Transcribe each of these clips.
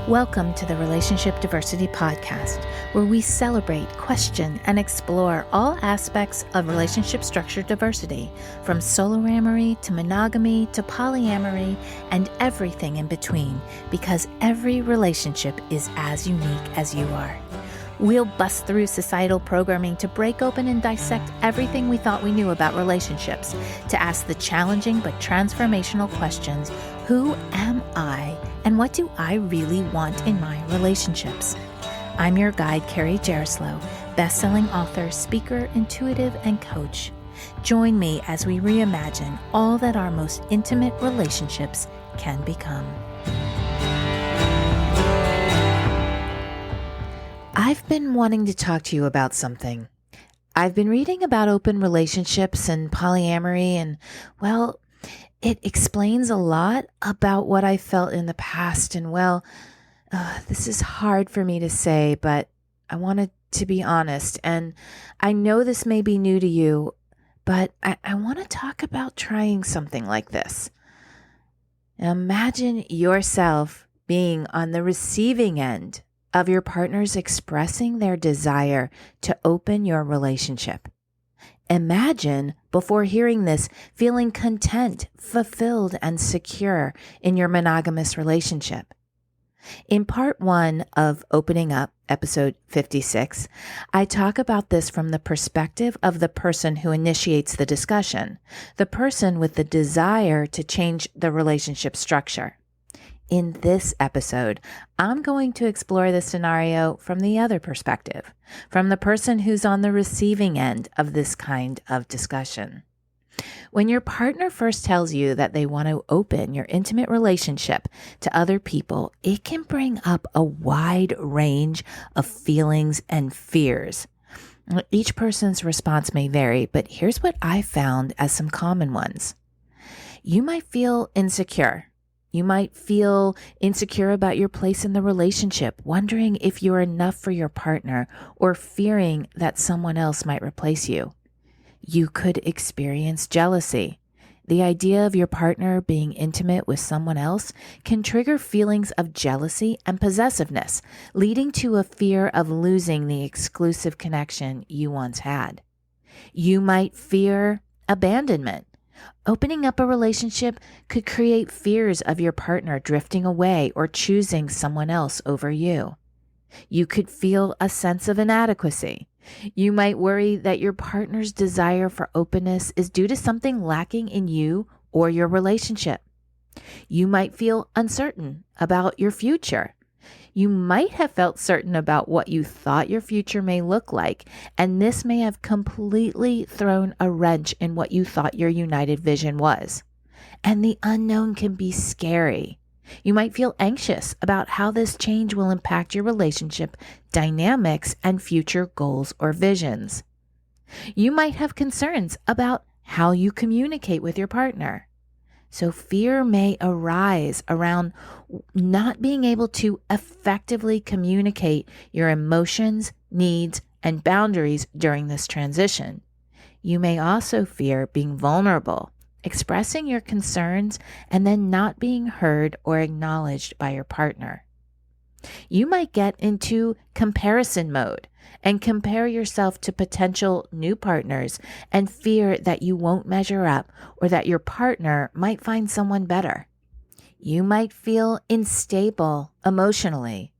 Welcome to the Relationship Diversity Podcast, where we celebrate, question, and explore all aspects of relationship structure diversity, from soloamory to monogamy to polyamory and everything in between, because every relationship is as unique as you are. We'll bust through societal programming to break open and dissect everything we thought we knew about relationships, to ask the challenging but transformational questions: who am I, and what do I really want in my relationships? I'm your guide, Carrie Jaroslaw, best-selling author, speaker, intuitive, and coach. Join me as we reimagine all that our most intimate relationships can become. I've been wanting to talk to you about something. I've been reading about open relationships and polyamory, and, well, it explains a lot about what I felt in the past. And, this is hard for me to say, but I wanted to be honest. And I know this may be new to you, but I want to talk about trying something like this. Imagine yourself being on the receiving end of your partners expressing their desire to open your relationship. Imagine, before hearing this, feeling content, fulfilled, and secure in your monogamous relationship. In part 1 of Opening Up, episode 56, I talk about this from the perspective of the person who initiates the discussion, the person with the desire to change the relationship structure. In this episode, I'm going to explore the scenario from the other perspective, from the person who's on the receiving end of this kind of discussion. When your partner first tells you that they want to open your intimate relationship to other people, it can bring up a wide range of feelings and fears. Each person's response may vary, but here's what I found as some common ones. You might feel insecure. You might feel insecure about your place in the relationship, wondering if you're enough for your partner or fearing that someone else might replace you. You could experience jealousy. The idea of your partner being intimate with someone else can trigger feelings of jealousy and possessiveness, leading to a fear of losing the exclusive connection you once had. You might fear abandonment. Opening up a relationship could create fears of your partner drifting away or choosing someone else over you. You could feel a sense of inadequacy. You might worry that your partner's desire for openness is due to something lacking in you or your relationship. You might feel uncertain about your future. You might have felt certain about what you thought your future may look like, and this may have completely thrown a wrench in what you thought your united vision was. And the unknown can be scary. You might feel anxious about how this change will impact your relationship dynamics and future goals or visions. You might have concerns about how you communicate with your partner. So fear may arise around not being able to effectively communicate your emotions, needs, and boundaries during this transition. You may also fear being vulnerable, expressing your concerns, and then not being heard or acknowledged by your partner. You might get into comparison mode and compare yourself to potential new partners and fear that you won't measure up or that your partner might find someone better. You might feel unstable emotionally.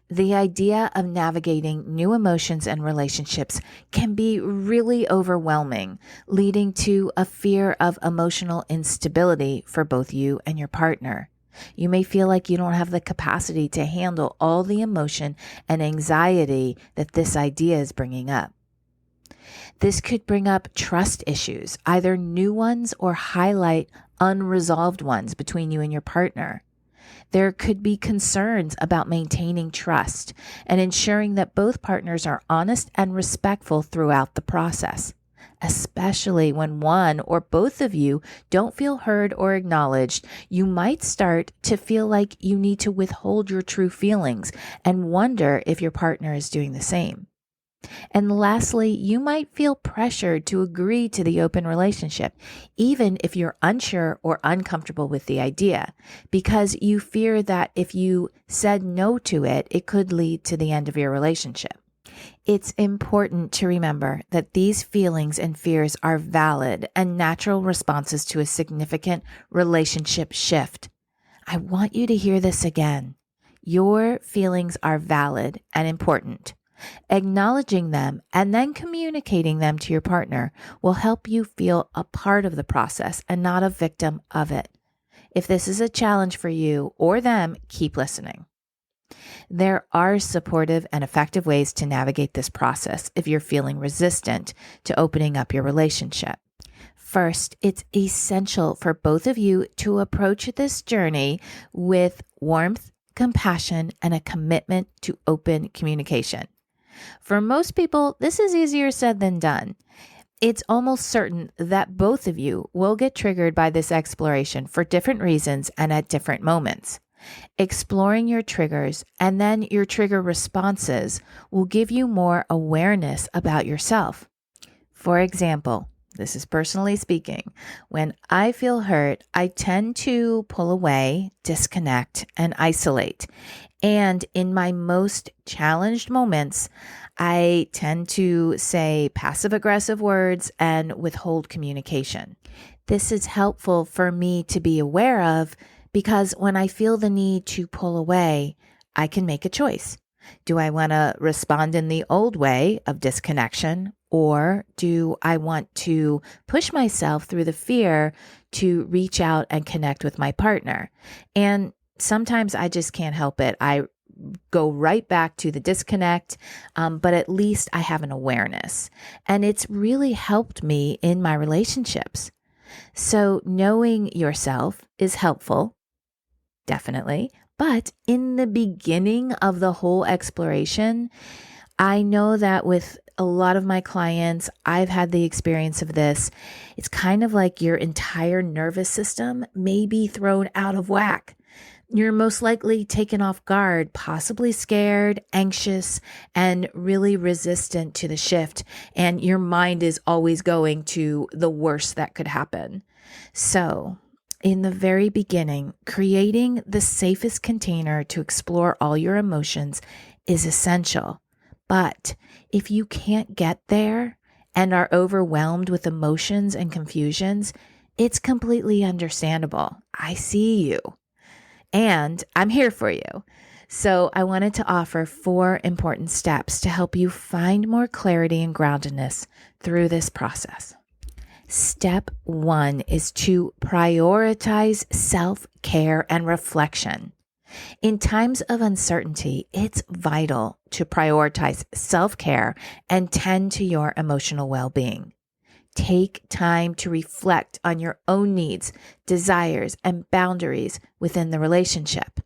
The idea of navigating new emotions and relationships can be really overwhelming, leading to a fear of emotional instability for both you and your partner. You may feel like you don't have the capacity to handle all the emotion and anxiety that this idea is bringing up. This could bring up trust issues, either new ones or highlight unresolved ones between you and your partner. There could be concerns about maintaining trust and ensuring that both partners are honest and respectful throughout the process, especially when one or both of you don't feel heard or acknowledged. You might start to feel like you need to withhold your true feelings and wonder if your partner is doing the same. And lastly, you might feel pressured to agree to the open relationship, even if you're unsure or uncomfortable with the idea, because you fear that if you said no to it, it could lead to the end of your relationship. It's important to remember that these feelings and fears are valid and natural responses to a significant relationship shift. I want you to hear this again. Your feelings are valid and important. Acknowledging them and then communicating them to your partner will help you feel a part of the process and not a victim of it. If this is a challenge for you or them, keep listening. There are supportive and effective ways to navigate this process if you're feeling resistant to opening up your relationship. First, it's essential for both of you to approach this journey with warmth, compassion, and a commitment to open communication. For most people, this is easier said than done. It's almost certain that both of you will get triggered by this exploration for different reasons and at different moments. Exploring your triggers and then your trigger responses will give you more awareness about yourself. For example, this is personally speaking, when I feel hurt, I tend to pull away, disconnect, and isolate. And in my most challenged moments, I tend to say passive-aggressive words and withhold communication. This is helpful for me to be aware of because when I feel the need to pull away, I can make a choice. Do I want to respond in the old way of disconnection, or do I want to push myself through the fear to reach out and connect with my partner? And sometimes I just can't help it. I go right back to the disconnect, but at least I have an awareness. And it's really helped me in my relationships. So knowing yourself is helpful, definitely. But in the beginning of the whole exploration, I know that with a lot of my clients, I've had the experience of this. It's kind of like your entire nervous system may be thrown out of whack. You're most likely taken off guard, possibly scared, anxious, and really resistant to the shift. And your mind is always going to the worst that could happen. So, in the very beginning, creating the safest container to explore all your emotions is essential. But if you can't get there and are overwhelmed with emotions and confusions, it's completely understandable. I see you. And I'm here for you. So I wanted to offer 4 important steps to help you find more clarity and groundedness through this process. Step 1 is to prioritize self-care and reflection. In times of uncertainty, it's vital to prioritize self-care and tend to your emotional well-being. Take time to reflect on your own needs, desires, and boundaries within the relationship.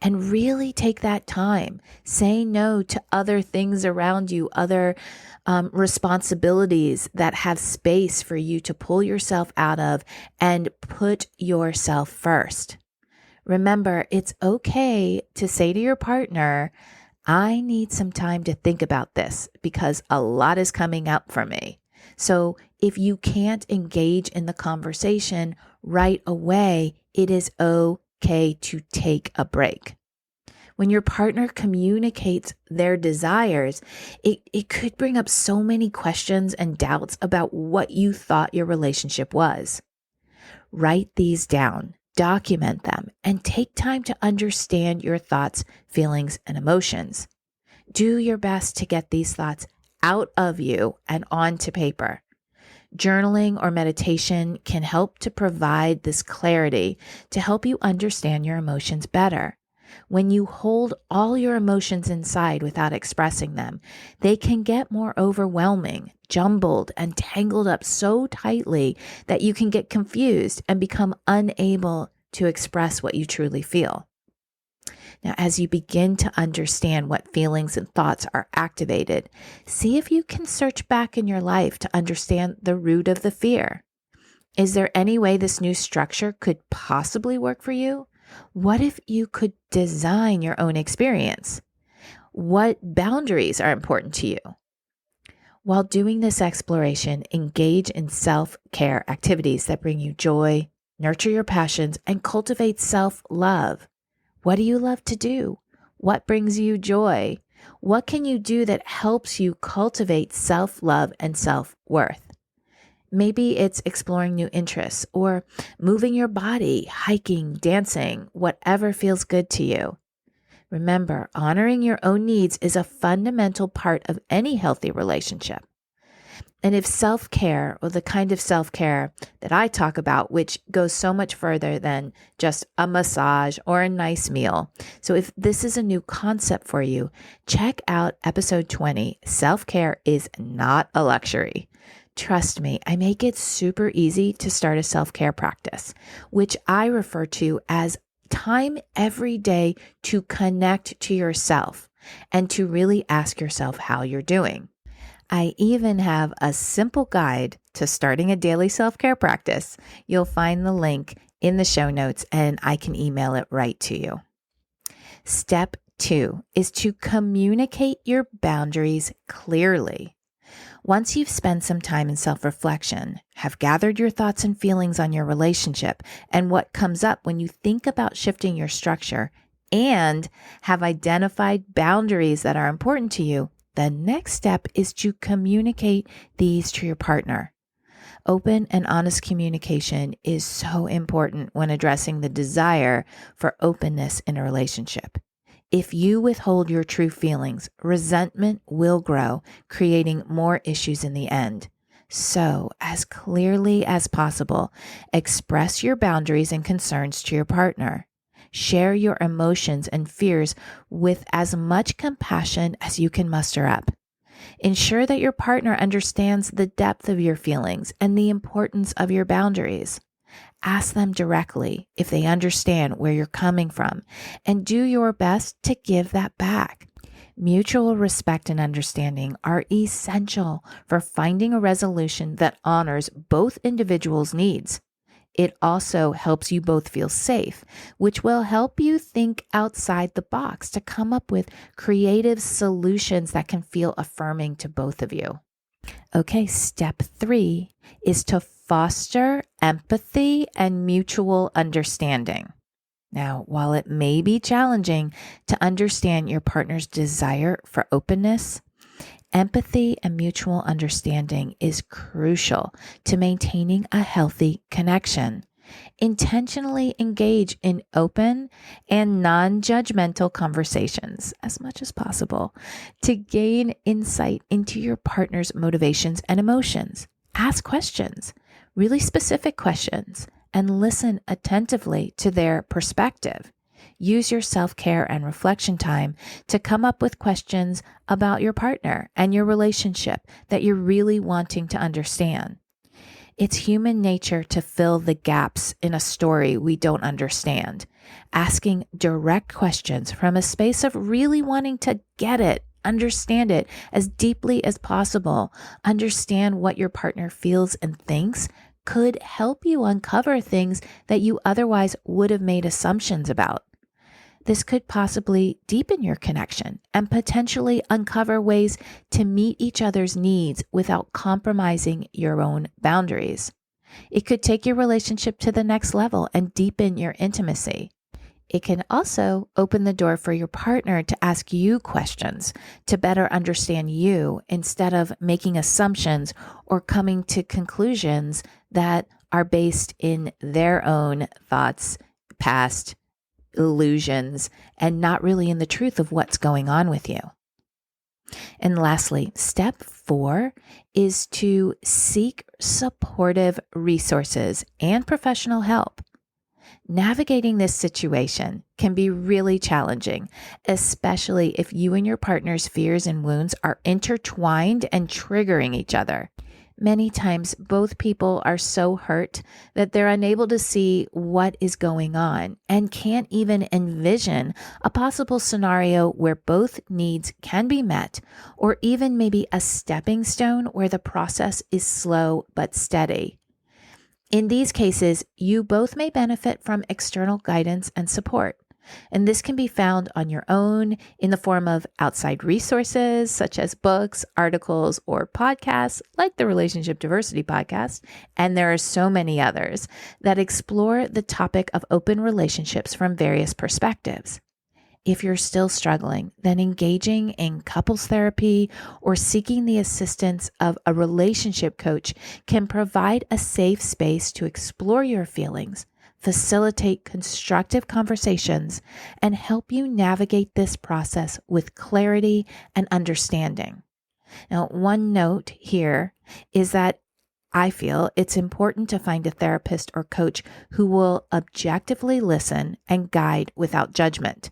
And really take that time. Say no to other things around you, other responsibilities that have space for you to pull yourself out of and put yourself first. Remember, it's okay to say to your partner, I need some time to think about this because a lot is coming up for me. So if you can't engage in the conversation right away, it is okay to take a break. When your partner communicates their desires, it could bring up so many questions and doubts about what you thought your relationship was. Write these down, document them, and take time to understand your thoughts, feelings, and emotions. Do your best to get these thoughts out of you and onto paper. Journaling or meditation can help to provide this clarity to help you understand your emotions better. When you hold all your emotions inside without expressing them, they can get more overwhelming, jumbled, and tangled up so tightly that you can get confused and become unable to express what you truly feel. Now, as you begin to understand what feelings and thoughts are activated, see if you can search back in your life to understand the root of the fear. Is there any way this new structure could possibly work for you? What if you could design your own experience? What boundaries are important to you? While doing this exploration, engage in self-care activities that bring you joy, nurture your passions, and cultivate self-love. What do you love to do? What brings you joy? What can you do that helps you cultivate self-love and self-worth? Maybe it's exploring new interests or moving your body, hiking, dancing, whatever feels good to you. Remember, honoring your own needs is a fundamental part of any healthy relationship. And if self-care, or the kind of self-care that I talk about, which goes so much further than just a massage or a nice meal. So if this is a new concept for you, check out episode 20, Self-Care is Not a Luxury. Trust me, I make it super easy to start a self-care practice, which I refer to as time every day to connect to yourself and to really ask yourself how you're doing. I even have a simple guide to starting a daily self-care practice. You'll find the link in the show notes and I can email it right to you. Step 2 is to communicate your boundaries clearly. Once you've spent some time in self-reflection, have gathered your thoughts and feelings on your relationship and what comes up when you think about shifting your structure, and have identified boundaries that are important to you, the next step is to communicate these to your partner. Open and honest communication is so important when addressing the desire for openness in a relationship. If you withhold your true feelings, resentment will grow, creating more issues in the end. So, as clearly as possible, express your boundaries and concerns to your partner. Share your emotions and fears with as much compassion as you can muster up. Ensure that your partner understands the depth of your feelings and the importance of your boundaries. Ask them directly if they understand where you're coming from, and do your best to give that back. Mutual respect and understanding are essential for finding a resolution that honors both individuals' needs. It also helps you both feel safe, which will help you think outside the box to come up with creative solutions that can feel affirming to both of you. Okay, step 3 is to foster empathy and mutual understanding. Now, while it may be challenging to understand your partner's desire for openness, empathy and mutual understanding is crucial to maintaining a healthy connection. Intentionally engage in open and non-judgmental conversations as much as possible to gain insight into your partner's motivations and emotions. Ask questions, really specific questions, and listen attentively to their perspective. Use your self-care and reflection time to come up with questions about your partner and your relationship that you're really wanting to understand. It's human nature to fill the gaps in a story we don't understand. Asking direct questions from a space of really wanting to get it, understand it as deeply as possible, understand what your partner feels and thinks, could help you uncover things that you otherwise would have made assumptions about. This could possibly deepen your connection and potentially uncover ways to meet each other's needs without compromising your own boundaries. It could take your relationship to the next level and deepen your intimacy. It can also open the door for your partner to ask you questions to better understand you instead of making assumptions or coming to conclusions that are based in their own thoughts, past illusions, and not really in the truth of what's going on with you. And lastly, step 4 is to seek supportive resources and professional help. Navigating this situation can be really challenging, especially if you and your partner's fears and wounds are intertwined and triggering each other. Many times, both people are so hurt that they're unable to see what is going on and can't even envision a possible scenario where both needs can be met, or even maybe a stepping stone where the process is slow but steady. In these cases, you both may benefit from external guidance and support, And this can be found on your own in the form of outside resources such as books, articles, or podcasts like the Relationship Diversity Podcast. And there are so many others that explore the topic of open relationships from various perspectives. If you're still struggling, then engaging in couples therapy or seeking the assistance of a relationship coach can provide a safe space to explore your feelings, facilitate constructive conversations, and help you navigate this process with clarity and understanding. Now, one note here is that I feel it's important to find a therapist or coach who will objectively listen and guide without judgment.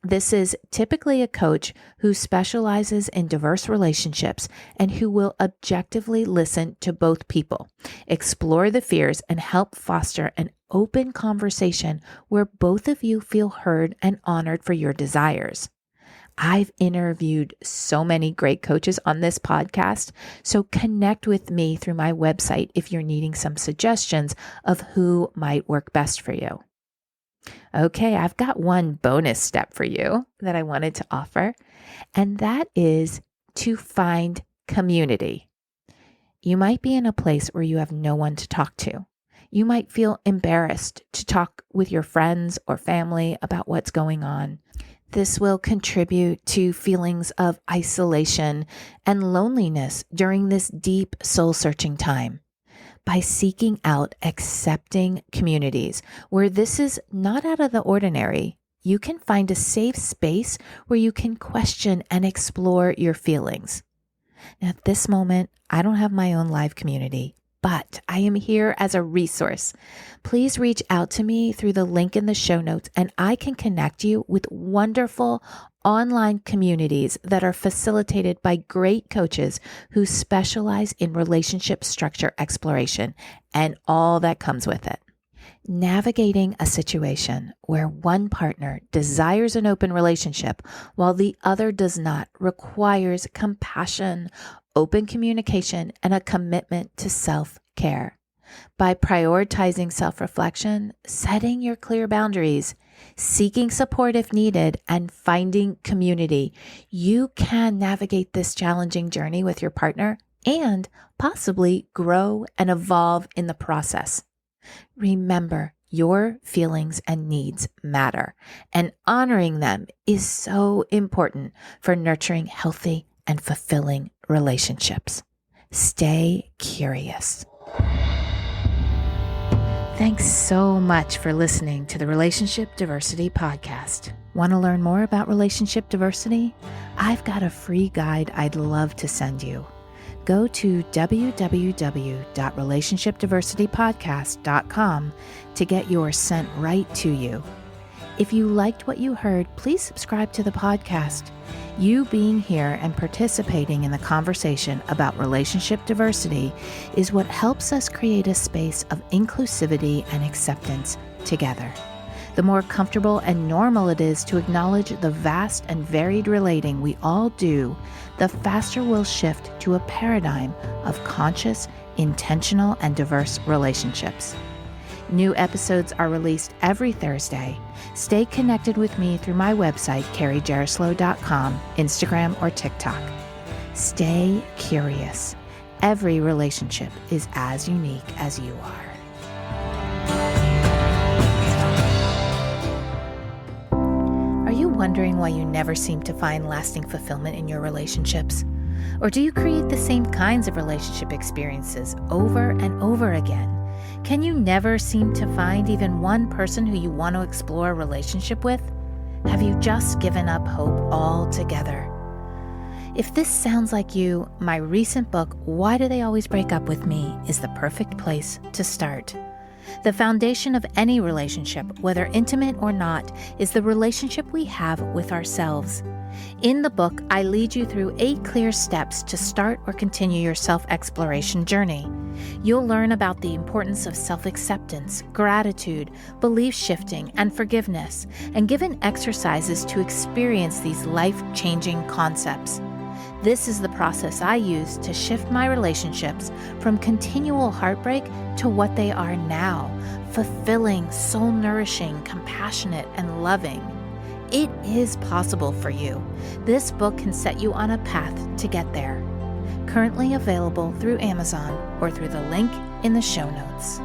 This is typically a coach who specializes in diverse relationships and who will objectively listen to both people, explore the fears, and help foster an open conversation where both of you feel heard and honored for your desires. I've interviewed so many great coaches on this podcast, so connect with me through my website if you're needing some suggestions of who might work best for you. Okay, I've got one bonus step for you that I wanted to offer, and that is to find community. You might be in a place where you have no one to talk to. You might feel embarrassed to talk with your friends or family about what's going on. This will contribute to feelings of isolation and loneliness during this deep soul-searching time. By seeking out accepting communities where this is not out of the ordinary, you can find a safe space where you can question and explore your feelings. Now, at this moment, I don't have my own live community, but I am here as a resource. Please reach out to me through the link in the show notes, and I can connect you with wonderful online communities that are facilitated by great coaches who specialize in relationship structure exploration and all that comes with it. Navigating a situation where one partner desires an open relationship while the other does not requires compassion, open communication, and a commitment to self-care. By prioritizing self-reflection, setting your clear boundaries, seeking support if needed, and finding community, you can navigate this challenging journey with your partner and possibly grow and evolve in the process. Remember, your feelings and needs matter, and honoring them is so important for nurturing healthy and fulfilling relationships. Stay curious. Thanks so much for listening to the Relationship Diversity Podcast. Want to learn more about relationship diversity? I've got a free guide I'd love to send you. Go to www.relationshipdiversitypodcast.com to get yours sent right to you. If you liked what you heard, please subscribe to the podcast. You being here and participating in the conversation about relationship diversity is what helps us create a space of inclusivity and acceptance together. The more comfortable and normal it is to acknowledge the vast and varied relating we all do, the faster we'll shift to a paradigm of conscious, intentional, and diverse relationships. New episodes are released every Thursday. Stay connected with me through my website, carriejaroslow.com, Instagram, or TikTok. Stay curious. Every relationship is as unique as you are. Are you wondering why you never seem to find lasting fulfillment in your relationships? Or do you create the same kinds of relationship experiences over and over again? Can you never seem to find even one person who you want to explore a relationship with? Have you just given up hope altogether? If this sounds like you, my recent book, Why Do They Always Break Up With Me, is the perfect place to start. The foundation of any relationship, whether intimate or not, is the relationship we have with ourselves. In the book, I lead you through 8 clear steps to start or continue your self-exploration journey. You'll learn about the importance of self-acceptance, gratitude, belief shifting, and forgiveness, and given exercises to experience these life-changing concepts. This is the process I use to shift my relationships from continual heartbreak to what they are now, fulfilling, soul-nourishing, compassionate, and loving. It is possible for you. This book can set you on a path to get there. Currently available through Amazon or through the link in the show notes.